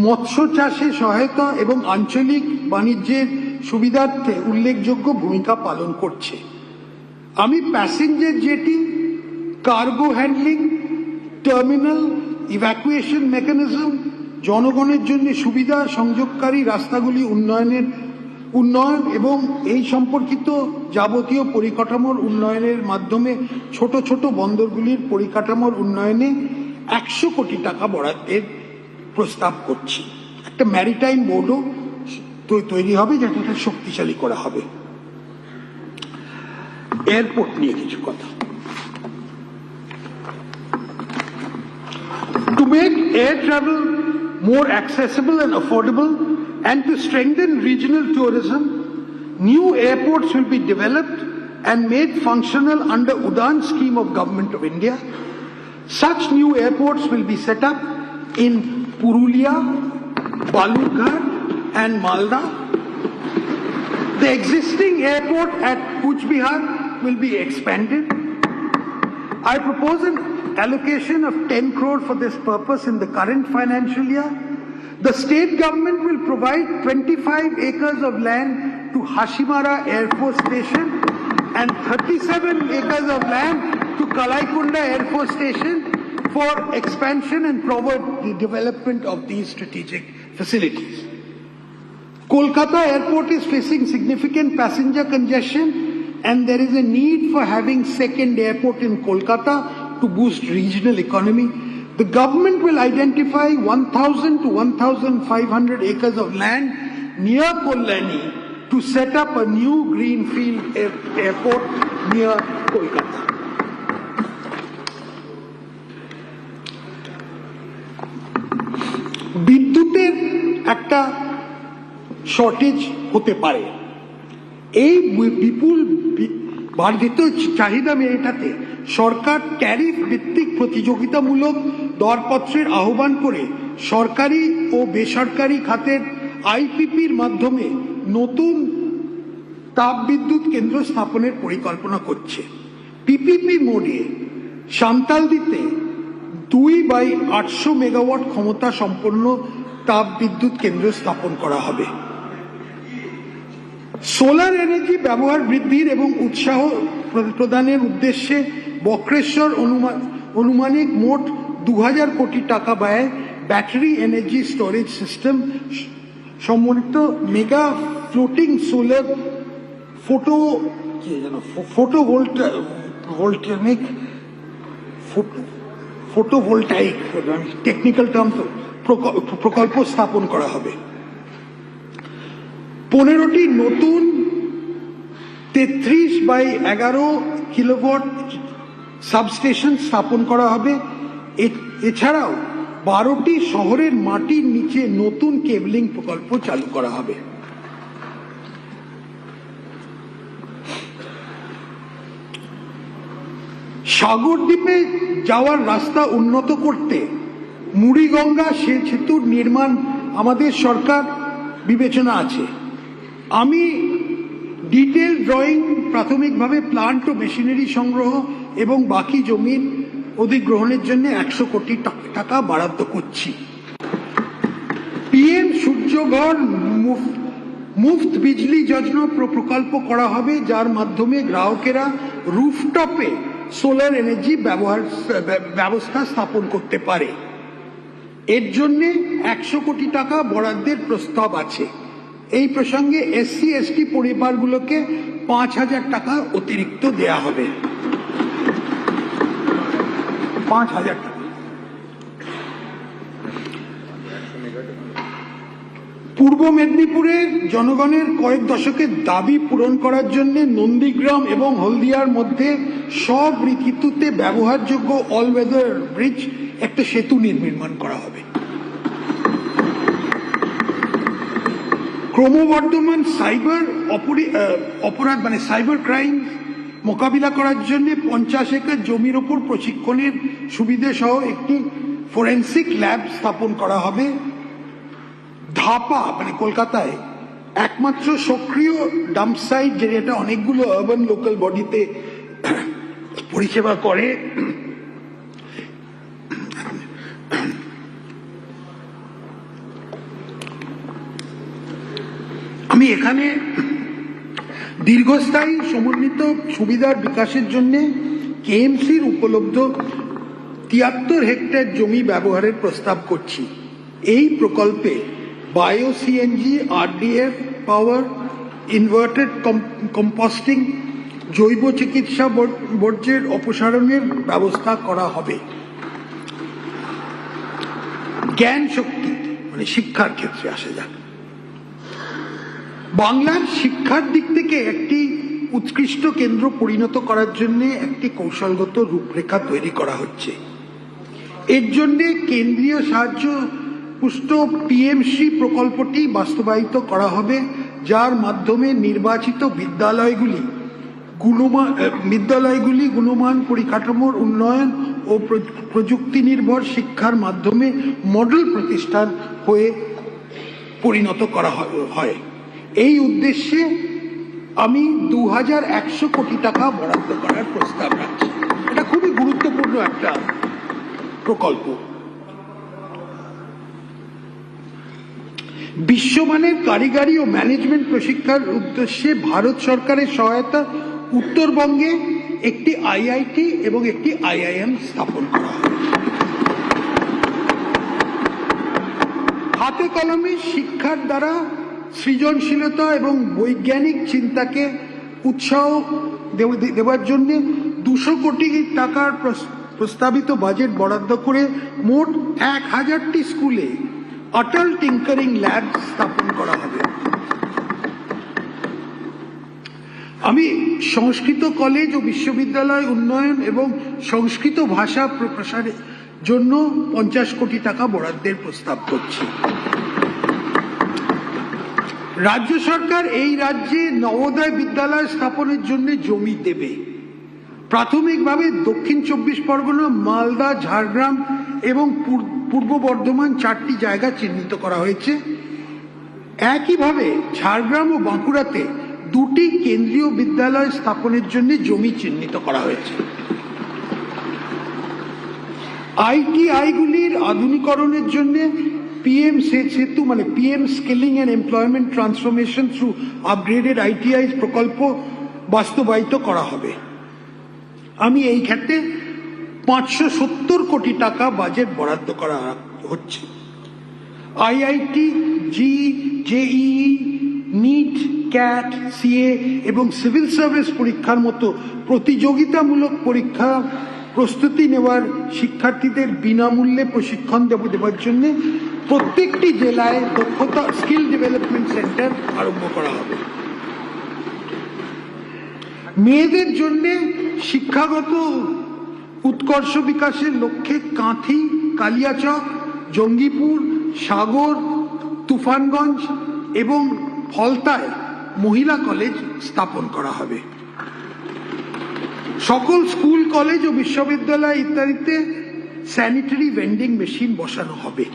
মৎস্য চাষে সহায়তা এবং আঞ্চলিক বাণিজ্যের সুবিধার্থে উল্লেখযোগ্য ভূমিকা পালন করছে। আমি passenger jetty, cargo handling, terminal, evacuation mechanism, জনগণের জন্য সুবিধা সংযোগকারী রাস্তাগুলি উন্নয়ন এবং এই সম্পর্কিত যাবতীয় পরিকাঠামোর উন্নয়নের মাধ্যমে ছোট ছোট বন্দরগুলির পরিকাঠামোর উন্নয়নে 100 কোটি টাকা বরাদ্দের প্রস্তাব করছি। একটা ম্যারিটাইম বোর্ডও তৈরি হবে, যেটা শক্তিশালী করা হবে। এয়ারপোর্ট নিয়ে কিছু কথা। To make air travel more accessible and affordable and to strengthen regional tourism, new airports will be developed and made functional under Udan scheme of Government of India. Such new airports will be set up in Purulia, Balughat and Malda. The existing airport at Cooch Behar will be expanded. I propose an allocation of 10 crore for this purpose in the current financial year. The state government will provide 25 acres of land to Hashimara Air Force Station and 37 acres of land to Kalaikunda Air Force Station for expansion and forward development of these strategic facilities. Kolkata Airport is facing significant passenger congestion and there is a need for having second airport in Kolkata to boost regional economy. The government will identify 1,000 to 1,500 acres of land near Kollani to set up a new greenfield airport near Kolkata. বিদ্যুতের একটা shortage হতে পারে। এই বিপুল বর্ধিত চাহিদা মেটাতে সরকার tariff ভিত্তিক প্রতিযোগিতামূলক দরপত্রের আহ্বান করে সরকারি ও বেসরকারি খাতের আইপিপির মাধ্যমে নতুন তাপবিদ্যুৎ কেন্দ্র স্থাপনের পরিকল্পনা করছে। পিপিপি মোডে সান্তালদিতে 2/800 মেগাওয়াট ক্ষমতা সম্পন্ন তাপবিদ্যুৎ কেন্দ্র স্থাপন করা হবে। সোলার এনার্জি ব্যবহার বৃদ্ধির এবং উৎসাহ প্রদানের উদ্দেশ্যে বক্রেশ্বর অনুমানিক মোট 2000 কোটি টাকা ব্যয়ে ব্যাটারি এনার্জি স্টোরেজ সিস্টেম সমন্বিত mega floating solar photovoltaic technical term প্রকল্প স্থাপন করা হবে। 15টি নতুন 33/11 কিলোওয়াট সাবস্টেশন স্থাপন করা হবে। এছাড়াও 12টি শহরের মাটির নিচে নতুন কেবলিং প্রকল্প চালু করা হবে। সাগরদ্বীপে যাওয়ার রাস্তা উন্নত করতে মুড়িগঙ্গা সেতুর নির্মাণ আমাদের সরকার বিবেচনা আছে। আমি ডিটেল ড্রয়িং, প্রাথমিকভাবে প্লান্ট ও মেশিনারি সংগ্রহ এবং বাকি জমির অধিগ্রহণের জন্য 100 কোটি টাকা বরাদ্দ করছি। পিএম সূর্যঘর মুফত বিজলি যোজনা প্রকল্প করা হবে, যার মাধ্যমে গ্রাহকেরা রুফটপে সোলার এনার্জি ব্যবস্থা স্থাপন করতে পারে। এর জন্য 100 কোটি টাকা বরাদ্দের প্রস্তাব আছে। এই প্রসঙ্গে SC/ST পরিবারগুলোকে 5000 টাকা অতিরিক্ত দেয়া হবে। 5000 টাকা। পূর্ব মেদিনীপুরের জনগণের কয়েক দশকের দাবি পূরণ করার জন্য নন্দীগ্রাম এবং হলদিয়ার মধ্যে সব ঋতুতে ব্যবহারযোগ্য অল ওয়েদার ব্রিজ একটা সেতু নির্মাণ করা হবে। ক্রমবর্ধমান সাইবার অপরাধ সাইবার ক্রাইম মোকাবিলা করার জন্য 50 একর জমির ওপর প্রশিক্ষণের সুবিধা সহ একটি ফরেন্সিক ল্যাব স্থাপন করা হবে। ধাপা কলকাতায় একমাত্র সক্রিয় ডাম্প সাইট, যেটা অনেকগুলো আরবান লোকাল বডিতে পরিষেবা করে। আমি এখানে দীর্ঘস্থায়ী সমন্বিত সুবিধার বিকাশের জন্য কেএমসির উপলব্ধ ৭৩ হেক্টর জমি ব্যবহারের প্রস্তাব করছি। এই প্রকল্পে বায়ো সিএনজি, আরডিএফ পাওয়ার, ইনভার্টেড কম্পোস্টিং, জৈব চিকিৎসা বর্জ্যের অপসারণের ব্যবস্থা করা হবে। জ্ঞান শক্তি মানে শিক্ষার ক্ষেত্রে আসে যাক। বাংলার শিক্ষার দিক থেকে একটি উৎকৃষ্ট কেন্দ্র পরিণত করার জন্য একটি কৌশলগত রূপরেখা তৈরি করা হচ্ছে। এর জন্য কেন্দ্রীয় সাহায্য পুষ্ট পিএমসি প্রকল্পটি বাস্তবায়িত করা হবে, যার মাধ্যমে নির্বাচিত বিদ্যালয়গুলি গুণমান পরিকাঠামোর উন্নয়ন ও প্রযুক্তি নির্ভর শিক্ষার মাধ্যমে মডেল প্রতিষ্ঠান হয়ে পরিণত করা হয়। এই উদ্দেশ্যে আমি 2100 কোটি টাকা বরাদ্দ করার প্রস্তাব রাখছি। এটা খুবই গুরুত্বপূর্ণ একটা প্রকল্প। বিশ্বমানের কারিগরি ও ম্যানেজমেন্ট প্রশিক্ষার উদ্দেশ্যে ভারত সরকারের সহায়তা উত্তরবঙ্গে একটি আইআইটি এবং একটি আইআইএম স্থাপন করা হবে। হাতে কলমে শিক্ষার দ্বারা সৃজনশীলতা এবং বৈজ্ঞানিক চিন্তাকে উৎসাহ দেওয়ার জন্য 200 কোটি টাকার প্রস্তাবিত বাজেট বরাদ্দ করে মোট 1000টি স্কুলে অটল টিঙ্কারিং ল্যাব স্থাপন করা হবে। আমি সংস্কৃত কলেজ ও বিশ্ববিদ্যালয় উন্নয়ন এবং সংস্কৃত ভাষা প্রসারের জন্য 50 কোটি টাকা বরাদ্দের প্রস্তাব করছি। রাজ্য সরকার এই রাজ্যে নবোদয় বিদ্যালয় স্থাপনের জন্য জমি দেবে। প্রাথমিকভাবে দক্ষিণ 24 পরগনা, মালদা, ঝাড়গ্রাম এবং পূর্ব বর্ধমান 4টি জায়গা চিহ্নিত করা হয়েছে। একইভাবে ঝাড়গ্রাম ও বাঁকুড়াতে 2টি কেন্দ্রীয় বিদ্যালয় স্থাপনের জন্য জমি চিহ্নিত করা হয়েছে। আইটিআইগুলির আধুনিকরণের জন্য পিএম সেতু মানে PM skilling and employment transformation through upgraded ITI প্রকল্প বাস্তবায়িত করা হবে। আমি এই ক্ষেত্রে 570 কোটি টাকা বাজেট বরাদ্দ করা হচ্ছে। IIT, JEE, NEET, CAT, CA এবং সিভিল সার্ভিস পরীক্ষার মতো প্রতিযোগিতামূলক পরীক্ষা প্রস্তুতি নেওয়ার শিক্ষার্থীদের বিনামূল্যে প্রশিক্ষণ দেওয়ার জন্য প্রত্যেকটি জেলায় দক্ষতা স্কিল ডেভেলপমেন্ট সেন্টার আরম্ভ করা হবে। মেয়েদের জন্য শিক্ষাগত উৎকর্ষ বিকাশের লক্ষ্যে কাঁথি, কালিয়াচক, জঙ্গিপুর, সাগর, তুফানগঞ্জ এবং ফলতায় মহিলা কলেজ স্থাপন করা হবে। সকল স্কুল, কলেজ ও বিশ্ববিদ্যালয় ইত্যাদিতে স্যানিটারি ভেন্ডিং মেশিন বসানো হবে।